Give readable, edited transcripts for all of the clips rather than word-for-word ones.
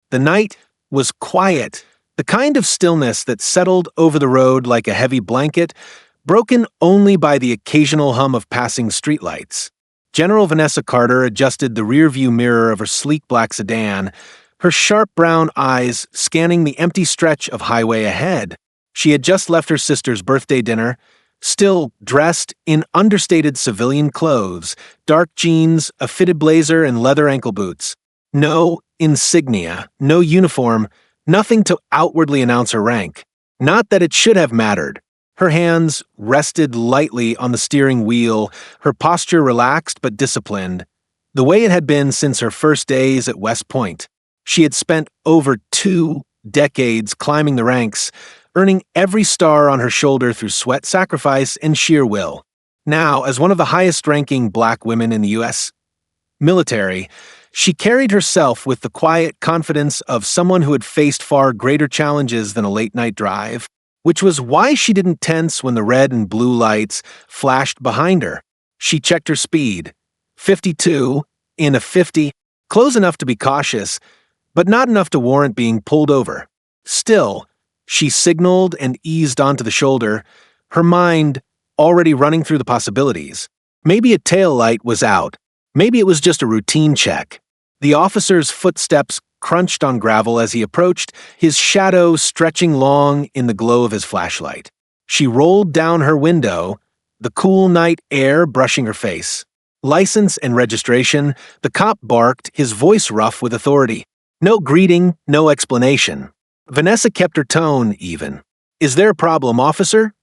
The night was quiet, the kind of stillness that settled over the road like a heavy blanket, broken only by the occasional hum of passing streetlights. General Vanessa Carter adjusted the rearview mirror of her sleek black sedan, her sharp brown eyes scanning the empty stretch of highway ahead. She had just left her sister's birthday dinner, still dressed in understated civilian clothes, dark jeans, a fitted blazer, and leather ankle boots. No insignia, no uniform, nothing to outwardly announce her rank. Not that it should have mattered. Her hands rested lightly on the steering wheel, her posture relaxed but disciplined, the way it had been since her first days at West Point. She had spent over 2 decades climbing the ranks, earning every star on her shoulder through sweat, sacrifice, and sheer will. Now, as one of the highest-ranking black women in the U.S. military, she carried herself with the quiet confidence of someone who had faced far greater challenges than a late-night drive, which was why she didn't tense when the red and blue lights flashed behind her. She checked her speed. 52 in a 50, close enough to be cautious, but not enough to warrant being pulled over. Still, she signaled and eased onto the shoulder, her mind already running through the possibilities. Maybe a taillight was out. Maybe it was just a routine check. The officer's footsteps crunched on gravel as he approached, his shadow stretching long in the glow of his flashlight. She rolled down her window, the cool night air brushing her face. License and registration, the cop barked, his voice rough with authority. No greeting, no explanation. Vanessa kept her tone even. "Is there a problem, officer?"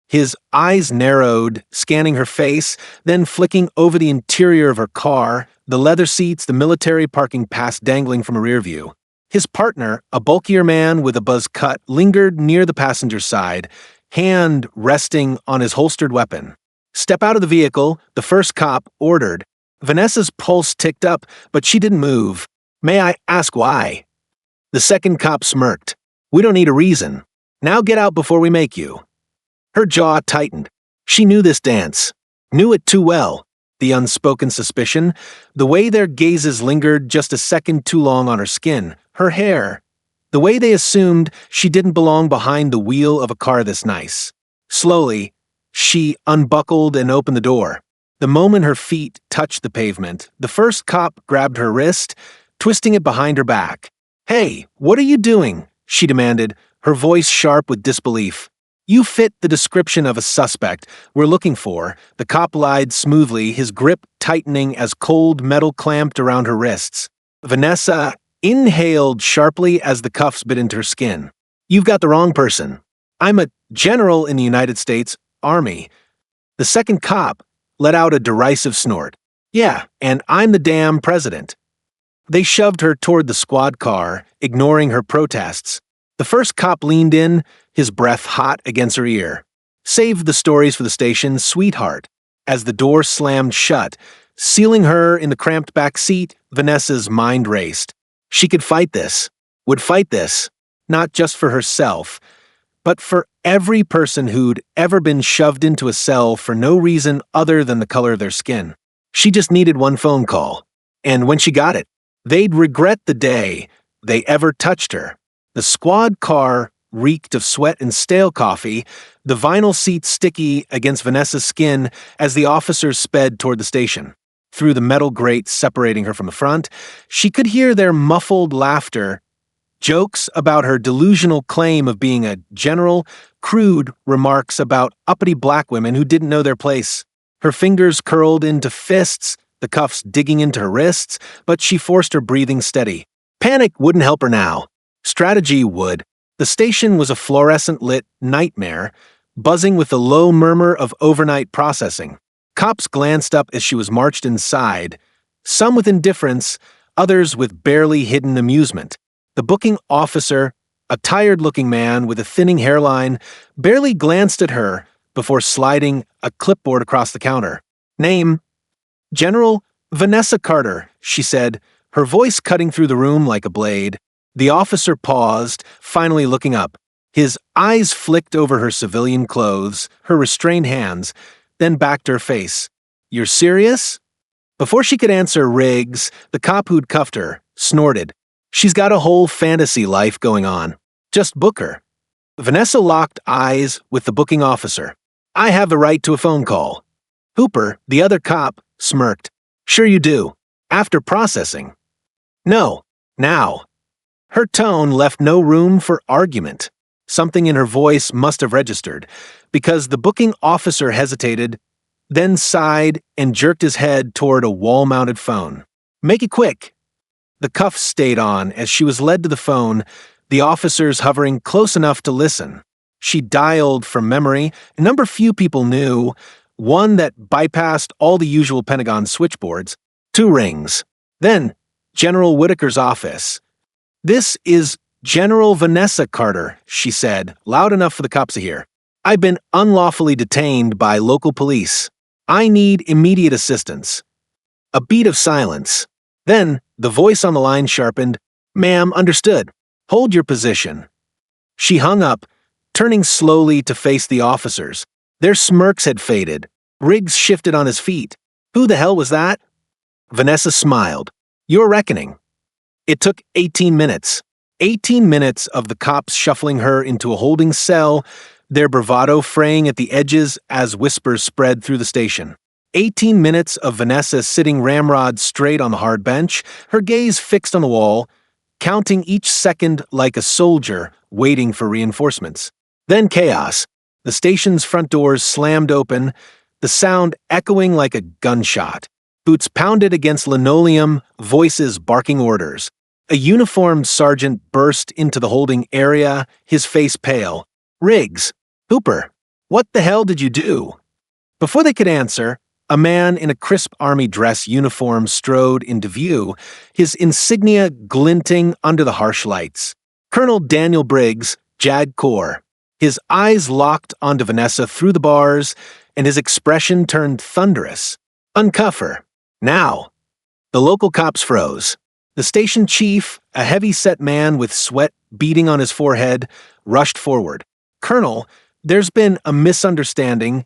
His eyes narrowed, scanning her face, then flicking over the interior of her car, the leather seats, the military parking pass dangling from a rear view. His partner, a bulkier man with a buzz cut, lingered near the passenger side, hand resting on his holstered weapon. "Step out of the vehicle," the first cop ordered. Vanessa's pulse ticked up, but she didn't move. "May I ask why?" The second cop smirked. "We don't need a reason. Now get out before we make you." Her jaw tightened. She knew this dance. Knew it too well. The unspoken suspicion, the way their gazes lingered just a second too long on her skin, her hair, the way they assumed she didn't belong behind the wheel of a car this nice. Slowly, she unbuckled and opened the door. The moment her feet touched the pavement, the first cop grabbed her wrist, twisting it behind her back. "Hey, what are you doing?" she demanded, her voice sharp with disbelief. "You fit the description of a suspect we're looking for," the cop lied smoothly, his grip tightening as cold metal clamped around her wrists. Vanessa inhaled sharply as the cuffs bit into her skin. "You've got the wrong person. I'm a general in the United States Army." The second cop let out a derisive snort. "Yeah, and I'm the damn president." They shoved her toward the squad car, ignoring her protests. The first cop leaned in, his breath hot against her ear. "Save the stories for the station, sweetheart." As the door slammed shut, sealing her in the cramped back seat, Vanessa's mind raced. She could fight this, would fight this, not just for herself, but for every person who'd ever been shoved into a cell for no reason other than the color of their skin. She just needed one phone call. And when she got it, they'd regret the day they ever touched her. The squad car reeked of sweat and stale coffee, the vinyl seat sticky against Vanessa's skin as the officers sped toward the station. Through the metal grate separating her from the front, she could hear their muffled laughter, jokes about her delusional claim of being a general, crude remarks about uppity black women who didn't know their place. Her fingers curled into fists, the cuffs digging into her wrists, but she forced her breathing steady. Panic wouldn't help her now. Strategy would. The station was a fluorescent-lit nightmare, buzzing with the low murmur of overnight processing. Cops glanced up as she was marched inside, some with indifference, others with barely hidden amusement. The booking officer, a tired-looking man with a thinning hairline, barely glanced at her before sliding a clipboard across the counter. "Name?" "General Vanessa Carter," she said, her voice cutting through the room like a blade. The officer paused, finally looking up. His eyes flicked over her civilian clothes, her restrained hands, then back to her face. "You're serious?" Before she could answer Riggs, the cop who'd cuffed her, snorted. She's got a whole fantasy life going on. Just book her. Vanessa locked eyes with the booking officer. I have the right to a phone call. Hooper, the other cop, smirked. Sure you do. After processing. No. Now. Her tone left no room for argument. Something in her voice must have registered, because the booking officer hesitated, then sighed and jerked his head toward a wall-mounted phone. Make it quick. The cuffs stayed on as she was led to the phone, the officers hovering close enough to listen. She dialed from memory a number few people knew, one that bypassed all the usual Pentagon switchboards. 2 rings. Then, General Whitaker's office. This is General Vanessa Carter, she said, loud enough for the cops to hear. I've been unlawfully detained by local police. I need immediate assistance. A beat of silence. Then, the voice on the line sharpened. Ma'am, understood. Hold your position. She hung up, turning slowly to face the officers. Their smirks had faded. Riggs shifted on his feet. Who the hell was that? Vanessa smiled. Your reckoning. It took 18 minutes. 18 minutes of the cops shuffling her into a holding cell, their bravado fraying at the edges as whispers spread through the station. 18 minutes of Vanessa sitting ramrod straight on the hard bench, her gaze fixed on the wall, counting each second like a soldier waiting for reinforcements. Then chaos. The station's front doors slammed open, the sound echoing like a gunshot. Boots pounded against linoleum, voices barking orders. A uniformed sergeant burst into the holding area, his face pale. Riggs, Hooper, what the hell did you do? Before they could answer, a man in a crisp army dress uniform strode into view, his insignia glinting under the harsh lights. Colonel Daniel Briggs, JAG Corps. His eyes locked onto Vanessa through the bars, and his expression turned thunderous. Uncuff her. Now. The local cops froze. The station chief, a heavy-set man with sweat beading on his forehead, rushed forward. Colonel, there's been a misunderstanding.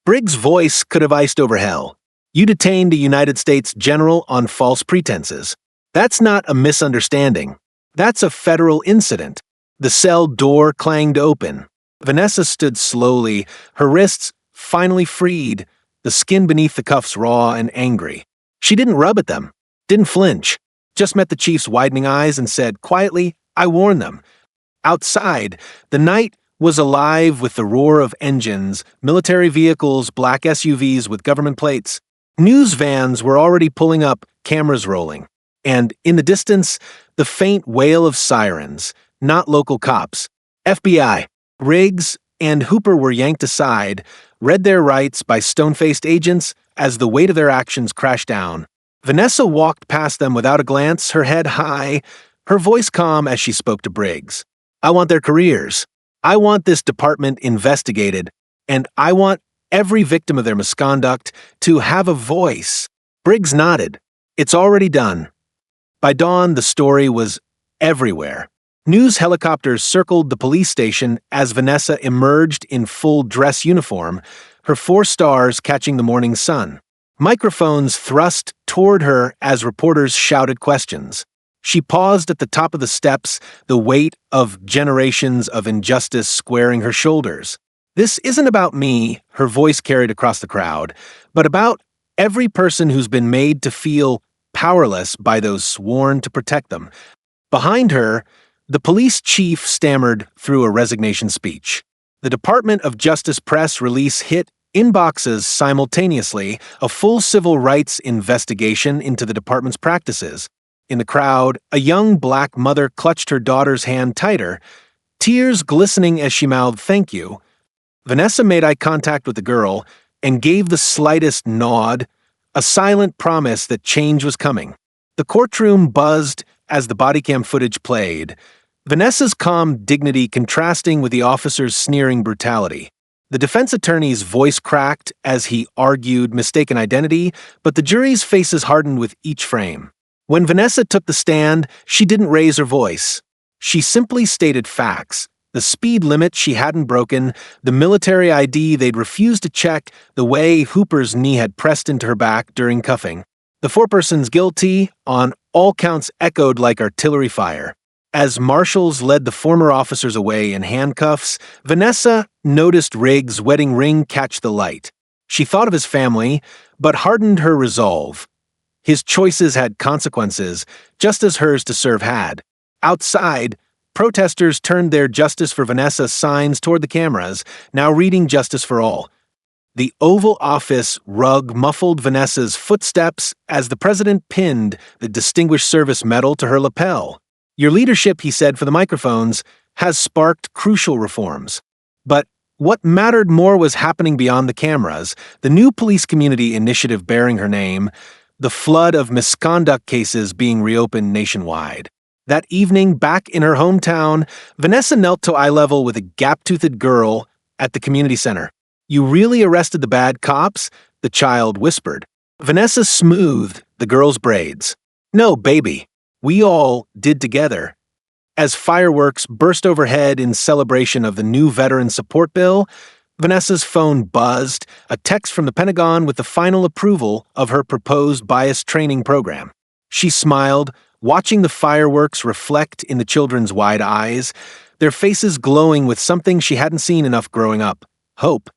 Briggs' voice could have iced over hell. You detained a United States general on false pretenses. That's not a misunderstanding. That's a federal incident. The cell door clanged open. Vanessa stood slowly, her wrists finally freed, the skin beneath the cuffs raw and angry. She didn't rub at them. Didn't flinch, just met the chief's widening eyes and said quietly, I warned them. Outside, the night was alive with the roar of engines, military vehicles, black SUVs with government plates. News vans were already pulling up, cameras rolling. And in the distance, the faint wail of sirens, not local cops. FBI, Riggs, and Hooper were yanked aside, read their rights by stone-faced agents as the weight of their actions crashed down. Vanessa walked past them without a glance, her head high, her voice calm as she spoke to Briggs. I want their careers. I want this department investigated, and I want every victim of their misconduct to have a voice. Briggs nodded. It's already done. By dawn, the story was everywhere. News helicopters circled the police station as Vanessa emerged in full dress uniform, her 4 stars catching the morning sun. Microphones thrust toward her as reporters shouted questions. She paused at the top of the steps, the weight of generations of injustice squaring her shoulders. This isn't about me, her voice carried across the crowd, but about every person who's been made to feel powerless by those sworn to protect them. Behind her, the police chief stammered through a resignation speech. The Department of Justice press release hit inboxes simultaneously, a full civil rights investigation into the department's practices. In the crowd, a young black mother clutched her daughter's hand tighter, tears glistening as she mouthed thank you. Vanessa made eye contact with the girl and gave the slightest nod, a silent promise that change was coming. The courtroom buzzed as the Bodycam footage played, Vanessa's calm dignity contrasting with the officer's sneering brutality. The defense attorney's voice cracked as he argued mistaken identity, but the jury's faces hardened with each frame. When Vanessa took the stand, she didn't raise her voice. She simply stated facts. The speed limit she hadn't broken, the military ID they'd refused to check, the way Hooper's knee had pressed into her back during cuffing. The 4 persons guilty on All counts echoed like artillery fire. As marshals led the former officers away in handcuffs, Vanessa noticed Riggs' wedding ring catch the light. She thought of his family, but hardened her resolve. His choices had consequences, just as hers to serve had. Outside, protesters turned their Justice for Vanessa signs toward the cameras, now reading Justice for All. The Oval Office rug muffled Vanessa's footsteps as the president pinned the Distinguished Service Medal to her lapel. Your leadership, he said for the microphones, has sparked crucial reforms. But what mattered more was happening beyond the cameras, the new police community initiative bearing her name, the flood of misconduct cases being reopened nationwide. That evening, back in her hometown, Vanessa knelt to eye level with a gap-toothed girl at the community center. "You really arrested the bad cops?" the child whispered. Vanessa smoothed the girl's braids. "No, baby. We all did together." As fireworks burst overhead in celebration of the new veteran support bill, Vanessa's phone buzzed, a text from the Pentagon with the final approval of her proposed bias training program. She smiled, watching the fireworks reflect in the children's wide eyes, their faces glowing with something she hadn't seen enough growing up: hope.